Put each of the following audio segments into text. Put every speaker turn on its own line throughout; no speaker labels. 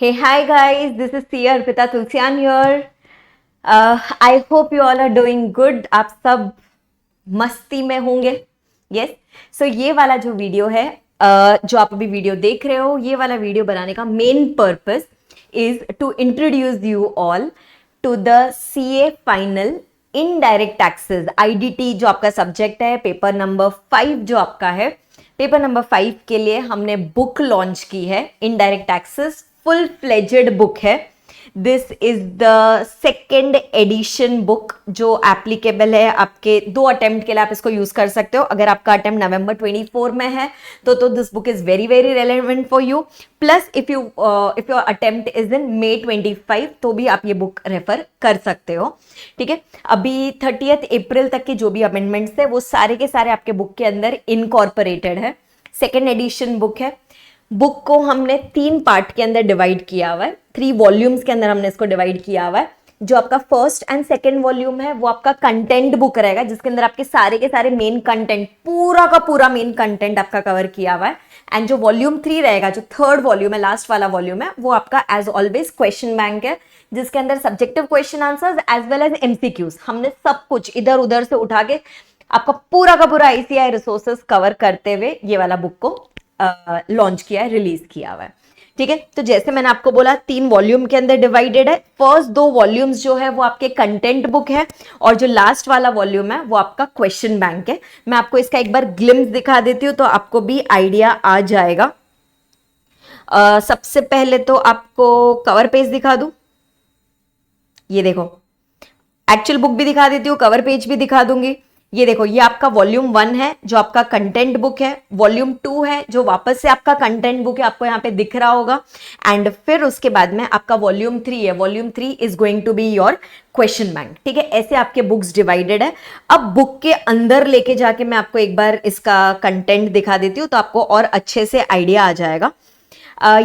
Hey, hi guys, this is Sia Arpita Tulsian here. I hope you all are doing good. आप सब मस्ती में होंगे. Yes. So ये वाला जो वीडियो है, जो आप अभी वीडियो देख रहे हो, ये वाला वीडियो बनाने का main purpose is to introduce you all to the CA final indirect taxes IDT जो आपका सब्जेक्ट है, पेपर नंबर 5 जो आपका है. पेपर नंबर 5 के लिए हमने बुक लॉन्च की है. Indirect taxes full fledged book है. This is the second edition book जो एप्लीकेबल है. आपके 2 अटेम्प्ट के लिए आप इसको यूज कर सकते हो. अगर आपका अटेम्प्ट नवंबर 24 में है तो this book is very very relevant for you. Plus if your attempt is in May 25 तो भी आप ये बुक रेफर कर सकते हो. ठीक है, अभी 30 अप्रैल तक के जो भी अमेंडमेंट्स है वो सारे के सारे आपके बुक के अंदर इनकॉर्पोरेटेड है. सेकेंड एडिशन बुक है. बुक को हमने 3 पार्ट के अंदर डिवाइड किया हुआ है. 3 वॉल्यूम्स के अंदर हमने इसको डिवाइड किया हुआ है. जो आपका फर्स्ट एंड सेकंड वॉल्यूम है वो आपका कंटेंट बुक रहेगा, जिसके अंदर आपके सारे के सारे मेन कंटेंट, पूरा का पूरा मेन कंटेंट आपका कवर किया हुआ है. एंड जो वॉल्यूम 3 रहेगा, जो थर्ड वॉल्यूम है, लास्ट वाला वॉल्यूम है, वो आपका एज ऑलवेज क्वेश्चन बैंक है, जिसके अंदर subjective question answers as well as MCQs हमने सब कुछ इधर उधर से उठा के आपका पूरा का पूरा ICI रिसोर्सेस कवर करते हुए ये वाला बुक को लॉन्च किया है, रिलीज किया हुआ है. ठीक है, तो जैसे मैंने आपको बोला 3 वॉल्यूम के अंदर डिवाइडेड है. फर्स्ट 2 वॉल्यूम्स जो है वो आपके कंटेंट बुक है और जो लास्ट वाला वॉल्यूम है वो आपका क्वेश्चन बैंक है. मैं आपको इसका एक बार ग्लिम्स दिखा देती हूँ तो आपको भी आइडिया आ जाएगा. सबसे पहले तो आपको कवर पेज दिखा दूं. ये देखो, एक्चुअल बुक भी दिखा देती हूँ, कवर पेज भी दिखा दूंगी. ये देखो, ये आपका वॉल्यूम 1 है जो आपका कंटेंट बुक है. वॉल्यूम 2 है जो वापस से आपका कंटेंट बुक है, आपको यहाँ पे दिख रहा होगा. एंड फिर उसके बाद में आपका वॉल्यूम 3 है. Volume 3 is going to be your question bank. ठीक है, ऐसे आपके बुक्स डिवाइडेड है. अब बुक के अंदर लेके जाके मैं आपको एक बार इसका कंटेंट दिखा देती हूँ तो आपको और अच्छे से आइडिया आ जाएगा.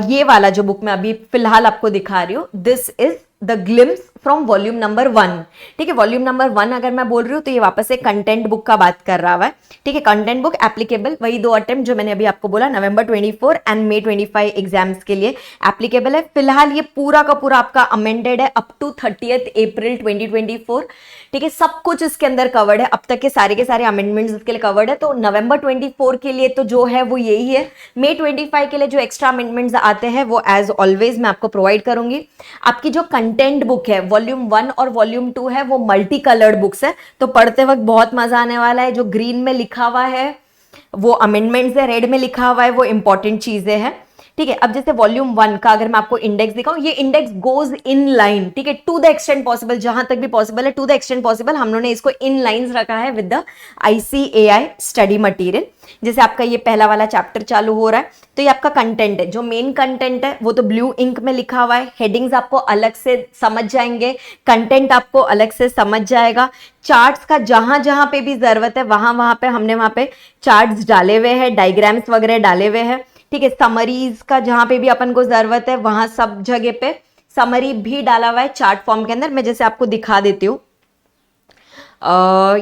ये वाला जो बुक मैं अभी फिलहाल आपको दिखा रही हूँ, this is the glimpse from volume number 1. ठीक है, वॉल्यूम नंबर 1 अगर मैं बोल रही हूँ तो ये वापस से कंटेंट बुक का बात कर रहा है. ठीक है, कंटेंट बुक एप्लीकेबल वही 2 अटेम्प्ट जो मैंने अभी आपको बोला, नवंबर 24 एंड May 25 एग्जाम्स के लिए एप्लीकेबल है. फिलहाल ये पूरा का पूरा आपका अमेंडेड है अप टू 30 अप्रैल 2024. ठीक है, सब कुछ इसके अंदर कवर्ड है. अब तक के सारे अमेंडमेंट्स इसके लिए कवर्ड है. तो नवंबर 24 के लिए तो जो है वो यही है. May 25 के लिए जो एक्स्ट्रा अमेंडमेंट्स आते हैं वो एज ऑलवेज मैं आपको प्रोवाइड करूंगी. आपकी जो कंटेंट बुक है वॉल्यूम 1 और वॉल्यूम 2 है वो मल्टी कलर्ड बुक्स है, तो पढ़ते वक्त बहुत मजा आने वाला है. जो ग्रीन में लिखा हुआ है वो अमेंडमेंट्स है, रेड में लिखा हुआ है वो इंपॉर्टेंट चीजें हैं. ठीक है, अब जैसे वॉल्यूम 1 का अगर मैं आपको इंडेक्स दिखाऊं, ये इंडेक्स गोज इन लाइन. ठीक है, टू द एक्सटेंट पॉसिबल, जहां तक भी पॉसिबल है, टू द एक्सटेंट पॉसिबल हम लोगों ने इसको इन लाइंस रखा है with the ICAI study material. जैसे आपका ये पहला वाला चैप्टर चालू हो रहा है तो ये आपका कंटेंट है. जो मेन कंटेंट है वो तो ब्लू इंक में लिखा हुआ है. हेडिंग्स आपको अलग से समझ जाएंगे, कंटेंट आपको अलग से समझ जाएगा. चार्ट्स का जहां जहां पे भी जरूरत है वहां पे हमने वहां पे चार्ट्स डाले हुए हैं, डायग्राम्स वगैरह डाले हुए हैं. ठीक है, समरीज का जहां पे भी अपन को जरूरत है वहां सब जगह पे समरी भी डाला हुआ है चार्ट फॉर्म के अंदर. मैं जैसे आपको दिखा देती हूँ,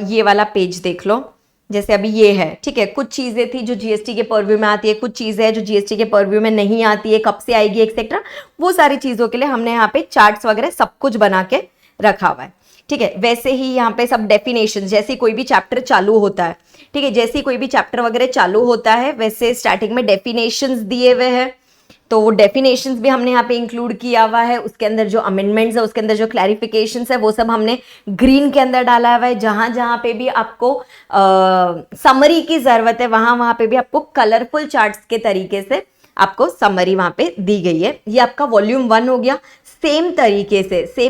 ये वाला पेज देख लो. जैसे अभी ये है. ठीक है, कुछ चीजें थी जो GST के परव्यू में आती है, कुछ चीजें हैं जो GST के परव्यू में नहीं आती है, कब से आएगी एक्सेट्रा. वो सारी चीजों के लिए हमने यहाँ पे चार्ट्स वगैरह सब कुछ बना के रखा हुआ है. ठीक है, वैसे ही यहाँ पे सब डेफिनेशन, जैसे कोई भी चैप्टर चालू होता है, ठीक है, जैसे कोई भी चैप्टर वगैरह चालू होता है वैसे स्टार्टिंग में डेफिनेशंस दिए हुए हैं, तो वो डेफिनेशंस भी हमने यहाँ पे इंक्लूड किया हुआ है. उसके अंदर जो अमेंडमेंट्स है, उसके अंदर जो क्लैरिफिकेशंस है वो सब हमने ग्रीन के अंदर डाला हुआ है. जहां जहां पे भी आपको समरी की जरूरत है वहां पे भी आपको कलरफुल चार्ट्स के तरीके से आपको समरी वहां पे दी गई है. ये आपका वॉल्यूम 1 हो गया. सेम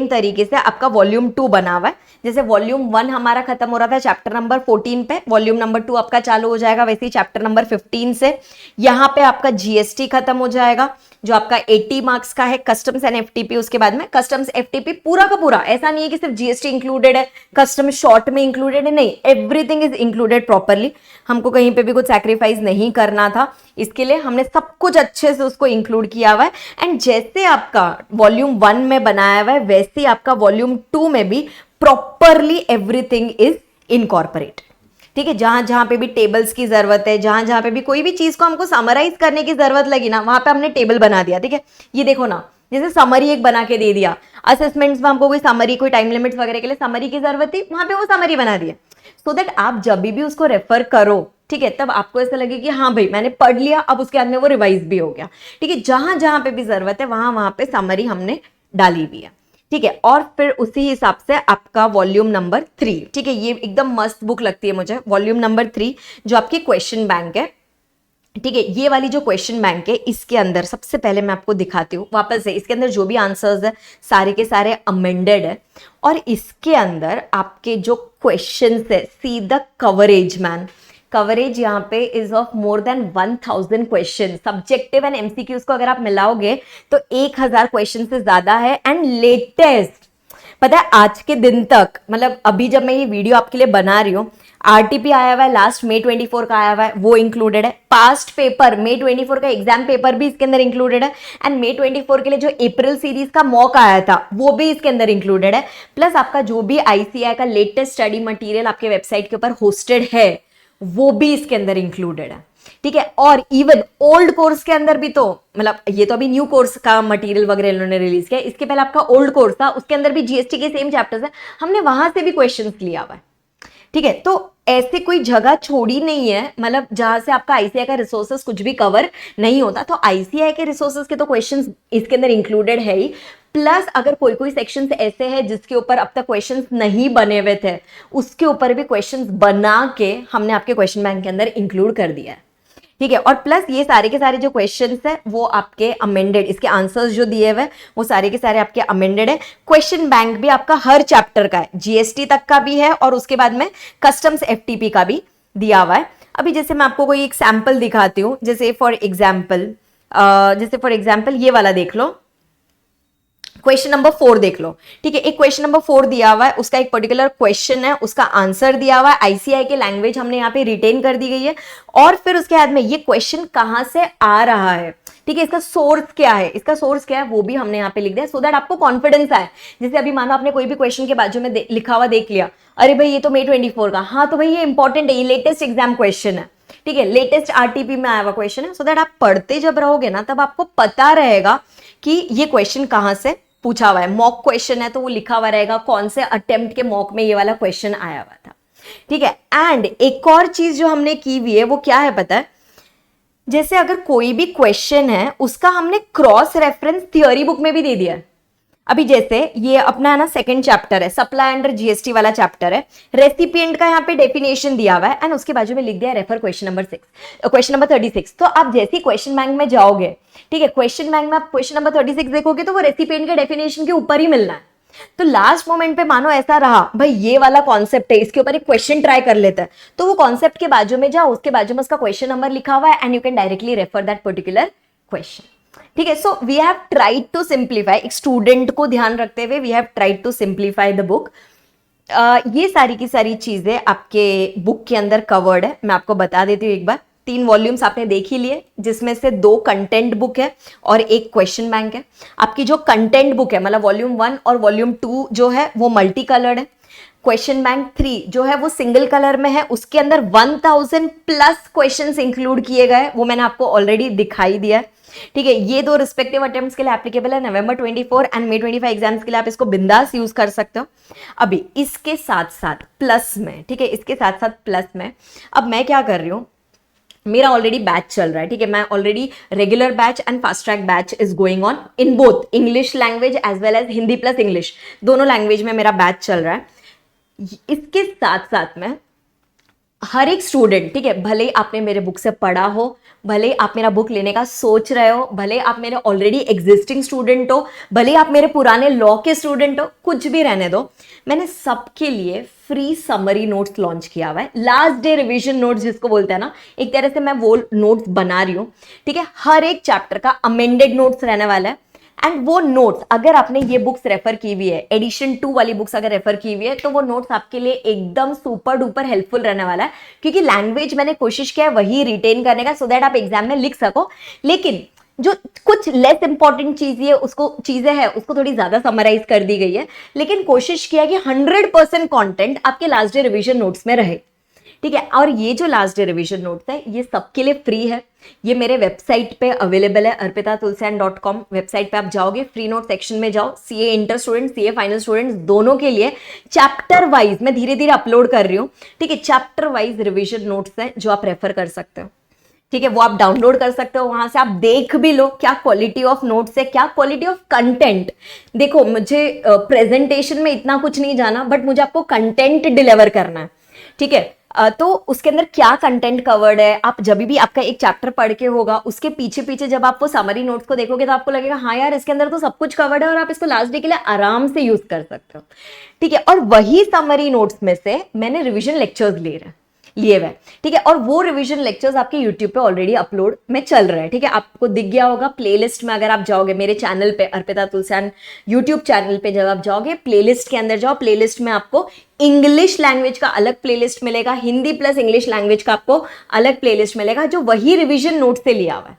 तरीके से आपका वॉल्यूम 2 बना हुआ है. जैसे वॉल्यूम 1 हमारा खत्म हो रहा था चैप्टर नंबर 14 पे, वॉल्यूम नंबर 2 आपका चालू हो जाएगा वैसे ही चैप्टर नंबर 15 से. यहाँ पे आपका GST खत्म हो जाएगा जो आपका 80 मार्क्स का है. कस्टम्स एंड FTP उसके बाद में. कस्टम्स FTP पूरा का पूरा, ऐसा नहीं है कि सिर्फ GST इंक्लूडेड है, कस्टम्स शॉर्ट में इंक्लूडेड है, नहीं, एवरीथिंग इज इंक्लूडेड प्रॉपरली. हमको कहीं पे भी कुछ सैक्रिफाइस नहीं करना था, इसके लिए हमने सब कुछ अच्छे से उसको इंक्लूड किया हुआ है. एंड जैसे आपका वॉल्यूम 1 में बनाया हुआ है वैसे ही आपका वॉल्यूम 2 में भी प्रॉपरली एवरीथिंग इज इनकॉर्पोरेट. ठीक है, जहां जहां पे भी टेबल्स की जरूरत है, जहां पे भी कोई भी चीज को हमको समराइज करने की जरूरत लगी ना, वहां पे हमने टेबल बना दिया. ठीक है, ये देखो ना, जैसे समरी एक बना के दे दिया, असेसमेंट्स में हमको कोई समरी, कोई टाइम लिमिट्स वगैरह के लिए समरी की जरूरत थी, वहां पे वो समरी बना दिया, सो दैट आप जब भी उसको रेफर करो, ठीक है, तब आपको ऐसा लगे कि हाँ भाई मैंने पढ़ लिया, अब उसके बाद में वो रिवाइज भी हो गया, ठीक है। जहां जहां पे भी जरूरत है वहां वहां पे समरी हमने डाली हुई है, ठीक है। और फिर उसी हिसाब से आपका वॉल्यूम नंबर 3, ठीक है, ये एकदम मस्त बुक लगती है मुझे, वॉल्यूम नंबर 3 जो आपकी क्वेश्चन बैंक है, ठीक है। ये वाली जो क्वेश्चन बैंक है, इसके अंदर सबसे पहले मैं आपको दिखाती हूँ वापस से, इसके अंदर जो भी आंसर्स है सारे के सारे अमेंडेड है, और इसके अंदर आपके जो क्वेश्चंस है, see the coverage man, coverage यहाँ पे is of more than 1000 question, subjective and MCQs को अगर आप मिलाओगे तो 1000 क्वेश्चन से ज्यादा है। एंड लेटेस्ट, पता है आज के दिन तक, मतलब अभी जब मैं ये वीडियो आपके लिए बना रही हूँ, आरटीपी आया हुआ है लास्ट May 24 का आया हुआ है, वो इंक्लूडेड है। पास्ट पेपर May 24 का एग्जाम पेपर भी इसके अंदर इंक्लूडेड है, एंड May 24 के लिए जो अप्रैल सीरीज का मॉक आया था वो भी इसके अंदर इंक्लूडेड है। प्लस आपका जो भी आईसीएआई का लेटेस्ट स्टडी मटेरियल आपके वेबसाइट के ऊपर होस्टेड है वो भी इसके अंदर इंक्लूडेड है, ठीक है। और इवन ओल्ड कोर्स के अंदर भी, तो मतलब ये तो अभी न्यू कोर्स का मटेरियल वगैरह इन्होंने रिलीज किया, इसके पहले आपका ओल्ड कोर्स था, उसके अंदर भी जीएसटी के सेम चैप्टर्स है, हमने वहां से भी क्वेश्चंस लिया हुआ है, ठीक है। तो ऐसे कोई जगह छोड़ी नहीं है, मतलब जहां से आपका आईसीआई का रिसोर्सेज कुछ भी कवर नहीं होता, तो आईसीआई के रिसोर्सेज के तो क्वेश्चंस इसके अंदर इंक्लूडेड है ही। प्लस अगर कोई कोई सेक्शंस ऐसे हैं जिसके ऊपर अब तक क्वेश्चंस नहीं बने हुए थे, उसके ऊपर भी क्वेश्चंस बना के हमने आपके क्वेश्चन बैंक के अंदर इंक्लूड कर दिया है, ठीक है। और प्लस ये सारे के सारे जो क्वेश्चंस है वो आपके अमेंडेड, इसके आंसर्स जो दिए हुए वो सारे के सारे आपके अमेंडेड है। क्वेश्चन बैंक भी आपका हर चैप्टर का है, जीएसटी तक का भी है और उसके बाद में कस्टम्स एफटीपी का भी दिया हुआ है। अभी जैसे मैं आपको कोई एक सैंपल दिखाती हूँ, जैसे फॉर एग्जाम्पल ये वाला देख लो, क्वेश्चन नंबर 4 देख लो, ठीक है। एक क्वेश्चन नंबर 4 दिया हुआ है, उसका एक पर्टिकुलर क्वेश्चन है, उसका आंसर दिया हुआ है, आईसीआई के लैंग्वेज हमने यहाँ पे रिटेन कर दी गई है, और फिर उसके बाद में ये क्वेश्चन कहां से आ रहा है, ठीक है, इसका सोर्स क्या है, वो भी हमने यहाँ पे लिख दिया, सो दैट आपको कॉन्फिडेंस आए। जैसे अभी मानो आपने कोई भी क्वेश्चन के बाजू में लिखा हुआ देख लिया, अरे भाई ये तो May 24 का, हाँ तो भाई ये इंपॉर्टेंट है, ये लेटेस्ट एग्जाम क्वेश्चन है, ठीक है, लेटेस्ट आरटीपी में आया हुआ क्वेश्चन है, सो दैट आप पढ़ते जब रहोगे ना तब आपको पता रहेगा कि ये क्वेश्चन कहां से पूछा हुआ है। मॉक क्वेश्चन है तो वो लिखा हुआ रहेगा कौन से अटेम्प्ट के मॉक में ये वाला क्वेश्चन आया हुआ था, ठीक है। एंड एक और चीज जो हमने की हुई है वो क्या है पता है, जैसे अगर कोई भी क्वेश्चन है उसका हमने क्रॉस रेफरेंस थियोरी बुक में भी दे दिया है। अभी जैसे ये अपना है ना सेकंड चैप्टर है, सप्लाई अंडर जीएसटी वाला चैप्टर है, रेसिपिएंट का यहाँ पे डेफिनेशन दिया हुआ है, एंड उसके बाजू में लिख दिया रेफर क्वेश्चन नंबर 36। तो आप जैसे ही क्वेश्चन बैंक में जाओगे, ठीक है, क्वेश्चन बैंक में आप क्वेश्चन नंबर 36 देखोगे तो वो रेसिपिएंट के डेफिनेशन के ऊपर ही मिलना है। तो लास्ट मोमेंट पे मानो ऐसा रहा भाई ये वाला कॉन्सेप्ट है, इसके ऊपर एक क्वेश्चन ट्राई कर लेते हैं, तो वो कॉन्सेप्ट के बाजू में जाओ, उसके बाजू में उसका क्वेश्चन नंबर लिखा हुआ है, and you can directly refer that particular question, ठीक है। So we have tried to simplify, एक स्टूडेंट को ध्यान रखते हुए we have tried to simplify the book. ये सारी की सारी चीजें आपके बुक के अंदर कवर्ड है, मैं आपको बता देती हूँ एक बार। 3 वॉल्यूम्स आपने देख ही लिए, जिसमें से 2 कंटेंट बुक है और एक क्वेश्चन बैंक है। आपकी जो कंटेंट बुक है मतलब वॉल्यूम 1 और वॉल्यूम 2 जो है वो मल्टी कलर्ड है। क्वेश्चन बैंक 3 जो है वो सिंगल कलर में है, उसके अंदर 1000 प्लस क्वेश्चंस इंक्लूड किए गए, वो मैंने आपको ऑलरेडी दिखाई दिया है, ठीक है। ये 2 रिस्पेक्टिव अटेम्प्ट्स के लिए एप्लीकेबल है, नवंबर 24 एंड May 25 एग्जाम्स के लिए आप इसको बिंदास यूज कर सकते हो। अभी इसके साथ साथ प्लस में, ठीक है, इसके साथ साथ प्लस में अब मैं क्या कर रही हूँ, मेरा ऑलरेडी बैच चल रहा है, ठीक है, मैं already regular batch and fast track batch is going on in both English language as well as Hindi plus English, दोनों लैंग्वेज में मेरा बैच चल रहा है। इसके साथ साथ में हर एक स्टूडेंट, ठीक है, भले आपने मेरे बुक से पढ़ा हो, भले आप मेरा बुक लेने का सोच रहे हो, भले आप मेरे ऑलरेडी एग्जिस्टिंग स्टूडेंट हो, भले आप मेरे पुराने लॉ के स्टूडेंट हो, कुछ भी रहने दो, मैंने सबके लिए फ्री समरी नोट्स लॉन्च किया हुआ है। लास्ट डे रिवीजन नोट्स जिसको बोलते हैं ना, एक तरह से मैं वो नोट्स बना रही हूँ, ठीक है। हर एक चैप्टर का अमेंडेड नोट्स रहने वाला है, एंड वो नोट्स अगर आपने ये बुक्स रेफर की हुई है, एडिशन 2 वाली बुक्स अगर रेफर की हुई है, तो वो नोट्स आपके लिए एकदम सुपर डुपर हेल्पफुल रहने वाला है, क्योंकि लैंग्वेज मैंने कोशिश किया है वही रिटेन करने का, सो दैट आप एग्जाम में लिख सको। लेकिन जो कुछ लेस इंपॉर्टेंट चीजें हैं उसको थोड़ी ज्यादा समराइज कर दी गई है, लेकिन कोशिश किया कि 100% कंटेंट आपके लास्ट डे रिवीजन नोट्स में रहे, ठीक है। और ये जो लास्ट डे रिवीजन नोट्स है ये सबके लिए फ्री है, ये मेरे वेबसाइट पे अवेलेबल है arpitatulsian.com। वेबसाइट पे आप जाओगे, फ्री नोट सेक्शन में जाओ, CA inter student, CA final students दोनों के लिए चैप्टर वाइज मैं धीरे धीरे अपलोड कर रही हूँ, ठीक है। चैप्टर वाइज रिवीजन नोट्स हैं जो आप रेफर कर सकते हो, ठीक है। वो आप डाउनलोड कर सकते हो, वहां से आप देख भी लो क्या क्वालिटी ऑफ नोट्स है, क्या क्वालिटी ऑफ कंटेंट। देखो मुझे प्रेजेंटेशन में इतना कुछ नहीं जाना, बट मुझे आपको कंटेंट डिलीवर करना है, ठीक है। तो उसके अंदर क्या कंटेंट कवर्ड है, आप जब भी आपका एक चैप्टर पढ़ के होगा उसके पीछे पीछे जब आप वो समरी नोट्स को देखोगे तो आपको लगेगा हाँ यार इसके अंदर तो सब कुछ कवर्ड है और आप इसको लास्ट डे के लिए आराम से यूज कर सकते हो, ठीक है। और वही समरी नोट्स में से मैंने रिविजन लेक्चर्स लिए हुए, ठीक है। और वो रिवीजन लेक्चर्स आपके यूट्यूब पे ऑलरेडी अपलोड में चल रहे हैं, ठीक है। आपको दिख गया होगा प्लेलिस्ट में, अगर आप जाओगे मेरे चैनल पे अर्पिता तुलसियान यूट्यूब चैनल पे, जब आप जाओगे प्लेलिस्ट के अंदर जाओ, प्लेलिस्ट में आपको इंग्लिश लैंग्वेज का अलग प्लेलिस्ट मिलेगा, हिंदी प्लस इंग्लिश लैंग्वेज का आपको अलग प्लेलिस्ट मिलेगा, जो वही रिवीजन नोट से लिया हुआ है।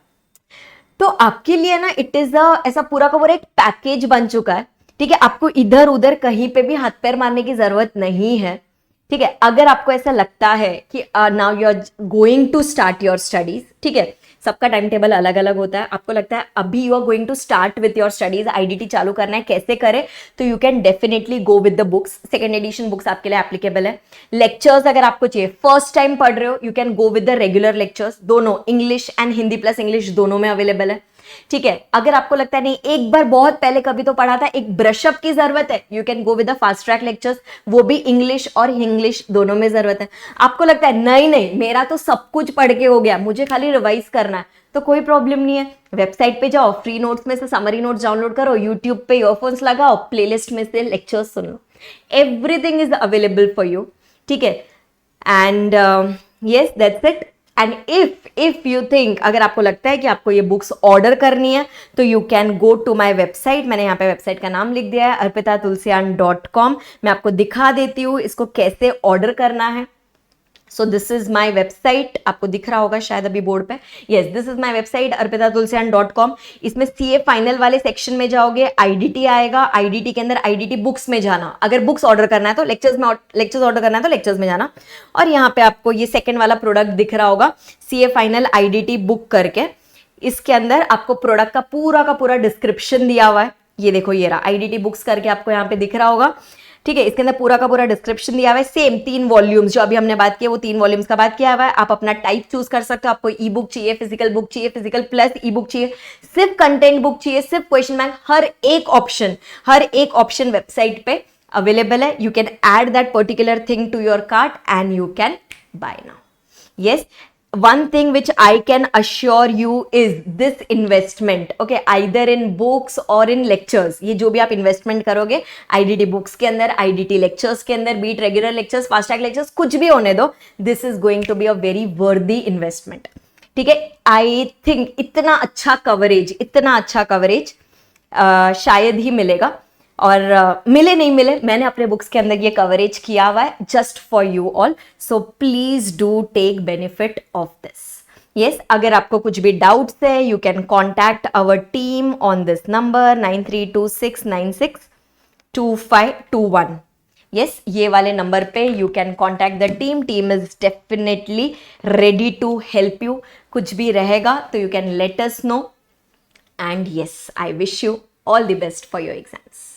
तो आपके लिए ना इट इज ऐसा पूरा का पूरा एक पैकेज बन चुका है, ठीक है। आपको इधर उधर कहीं पे भी हाथ पैर मारने की जरूरत नहीं है, ठीक है। अगर आपको ऐसा लगता है कि now you are going to start your studies, ठीक है, सबका टाइम टेबल अलग अलग होता है, आपको लगता है अभी you are going to start with your studies, IDT चालू करना है, कैसे करें, तो you can definitely go with the books. Second edition books आपके लिए एप्लीकेबल है। लेक्चर्स अगर आपको चाहिए, फर्स्ट टाइम पढ़ रहे हो, you can go with the regular lectures, दोनों English and Hindi plus English दोनों में अवेलेबल है, ठीक है। अगर आपको लगता है नहीं एक बार बहुत पहले कभी तो पढ़ा था, एक ब्रशअप की जरूरत है, you can go with the fast track lectures, वो भी इंग्लिश और इंग्लिश दोनों में जरूरत है। आपको लगता है नहीं नहीं मेरा तो सब कुछ पढ़ के हो गया, मुझे खाली रिवाइज करना है, तो कोई प्रॉब्लम नहीं है। वेबसाइट पे जाओ, फ्री नोट्स में से समरी नोट्स डाउनलोड करो, यूट्यूब पे ईयरफोन्स लगाओ, प्लेलिस्ट में से lectures soon low, everything is available for you, ठीक है। And yes that's it. And if you think, अगर आपको लगता है कि आपको ये बुक्स ऑर्डर करनी है, तो you can go to my website. मैंने यहाँ पे वेबसाइट का नाम लिख दिया है arpitatulsian.com। मैं आपको दिखा देती हूँ इसको कैसे ऑर्डर करना है। So this is my website, आपको दिख रहा होगा शायद अभी बोर्ड पे, yes this is my website arpitatulsian.com। इसमें सीए फाइनल वाले सेक्शन में जाओगे, आईडीटी आएगा, आईडीटी के अंदर आईडीटी बुक्स में जाना, अगर बुक्स ऑर्डर करना है तो लेक्चर्स ऑर्डर करना है तो लेक्चर्स में जाना। और यहाँ पे आपको ये सेकंड वाला प्रोडक्ट दिख रहा होगा, सीए फाइनल आईडीटी बुक करके, इसके अंदर आपको प्रोडक्ट का पूरा डिस्क्रिप्शन दिया हुआ है। ये देखो ये रहा आईडीटी बुक्स करके, आपको यहाँ पे दिख रहा होगा, ठीक है। इसके अंदर पूरा का पूरा डिस्क्रिप्शन दिया हुआ है, सेम 3 वॉल्यूम्स जो अभी हमने बात किया वो 3 वॉल्यूम्स का बात किया हुआ है। आप अपना टाइप चूज कर सकते हो, आपको ई बुक चाहिए, फिजिकल बुक चाहिए, फिजिकल प्लस ई बुक चाहिए, सिर्फ कंटेंट बुक चाहिए, सिर्फ क्वेश्चन बैंक, हर एक ऑप्शन वेबसाइट पे अवेलेबल है। You can add that particular thing to your cart and you can buy now. Yes, one thing which I can assure you is this investment, okay, either in books or in lectures, ये जो भी आप investment करोगे IDT books के अंदर, IDT lectures के अंदर, be it regular lectures, fast track lectures, कुछ भी होने दो, this is going to be a very worthy investment, ठीक है। I think इतना अच्छा कवरेज शायद ही मिलेगा, और मिले नहीं मिले, मैंने अपने बुक्स के अंदर ये कवरेज किया हुआ है just for you all. So please do take benefit of this. Yes, अगर आपको कुछ भी डाउट्स है, you can contact our team on this number 9326962521। Yes, ये वाले नंबर पे you can contact the team is definitely ready to help you. कुछ भी रहेगा तो you can let us know, and yes, I wish you all the best for your exams.